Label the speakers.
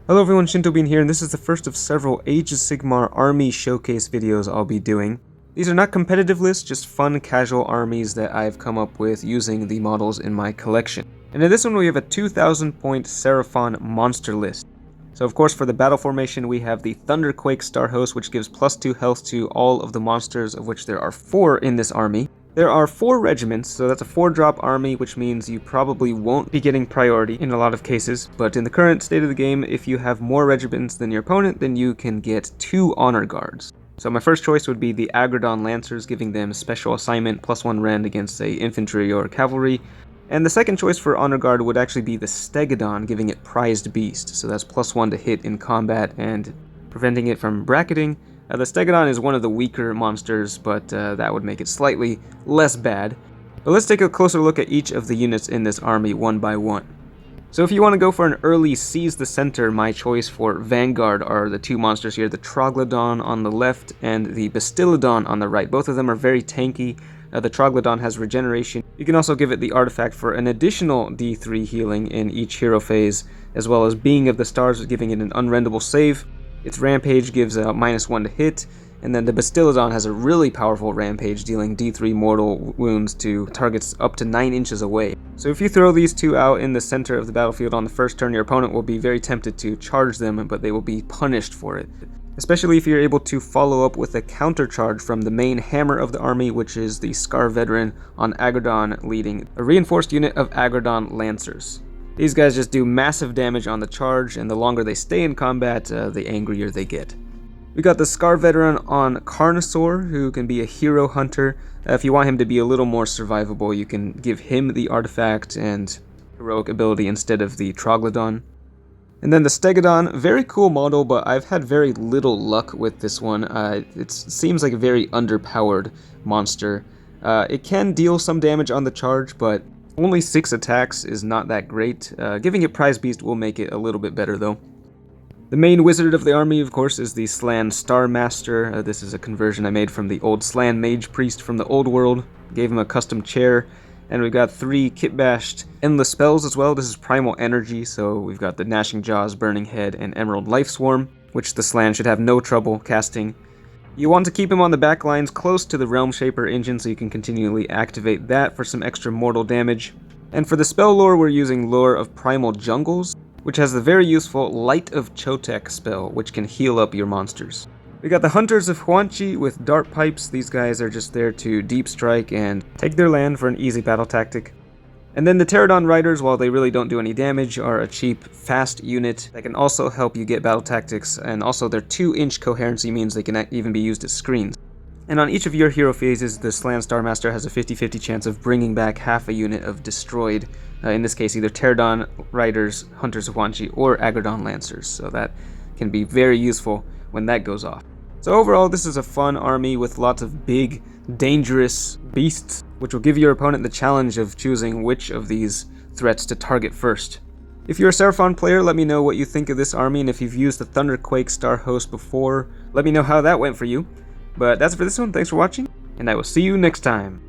Speaker 1: Hello everyone, ShintoBean here, and this is the first of several Age of Sigmar army showcase videos I'll be doing. These are not competitive lists, just fun casual armies that I've come up with using the models in my collection. And in this one we have a 2000 point Seraphon monster list. So of course for the battle formation we have the Thunderquake Starhost, which gives +2 health to all of the monsters, of which there are 4 in this army. There are 4 regiments, so that's a 4-drop army, which means you probably won't be getting priority in a lot of cases, but in the current state of the game, if you have more regiments than your opponent, then you can get 2 honor guards. So my first choice would be the Agrodon Lancers, giving them special assignment +1 rend against, say, infantry or cavalry. And the second choice for honor guard would actually be the Stegodon, giving it prized beast, so that's +1 to hit in combat and preventing it from bracketing. The Stegodon is one of the weaker monsters, but that would make it slightly less bad. But let's take a closer look at each of the units in this army one by one. So if you want to go for an early seize the center, my choice for Vanguard are the 2 monsters here, the Troglodon on the left and the Bastillodon on the right. Both of them are very tanky. The Troglodon has regeneration. You can also give it the artifact for an additional D3 healing in each hero phase, as well as Being of the Stars, giving it an unrendable save. Its Rampage gives a -1 to hit, and then the Bastillodon has a really powerful Rampage, dealing D3 mortal wounds to targets up to 9 inches away. So if you throw these 2 out in the center of the battlefield on the first turn, your opponent will be very tempted to charge them, but they will be punished for it. Especially if you're able to follow up with a countercharge from the main hammer of the army, which is the Scar Veteran on Agrodon, leading a reinforced unit of Agrodon Lancers. These guys just do massive damage on the charge, and the longer they stay in combat, the angrier they get. We got the Scar Veteran on Carnosaur, who can be a hero hunter. If you want him to be a little more survivable, you can give him the artifact and heroic ability instead of the Troglodon. And then the Stegodon, very cool model, but I've had very little luck with this one. It seems like a very underpowered monster. It can deal some damage on the charge, but only 6 attacks is not that great. Giving it Prize Beast will make it a little bit better though. The main wizard of the army, of course, is the Slann Star Master. This is a conversion I made from the old Slann Mage Priest from the old world. Gave him a custom chair. And we've got 3 kit-bashed endless spells as well. This is Primal Energy, so we've got the Gnashing Jaws, Burning Head, and Emerald Life Swarm, which the Slann should have no trouble casting. You want to keep him on the back lines close to the Realm Shaper engine so you can continually activate that for some extra mortal damage. And for the spell lore, we're using Lore of Primal Jungles, which has the very useful Light of Chotek spell, which can heal up your monsters. We got the Hunters of Huanchi with Dart Pipes. These guys are just there to deep strike and take their land for an easy battle tactic. And then the Pterodon Riders, while they really don't do any damage, are a cheap, fast unit that can also help you get battle tactics, and also their 2-inch coherency means they can even be used as screens. And on each of your hero phases, the Slann Star Master has a 50-50 chance of bringing back half a unit of destroyed, in this case either Pterodon Riders, Hunters of Huanchi, or Agrodon Lancers, so that can be very useful when that goes off. So overall, this is a fun army with lots of big, dangerous beasts, which will give your opponent the challenge of choosing which of these threats to target first. If you're a Seraphon player, let me know what you think of this army, and if you've used the Thunderquake Starhost before, let me know how that went for you. But that's it for this one, thanks for watching, and I will see you next time.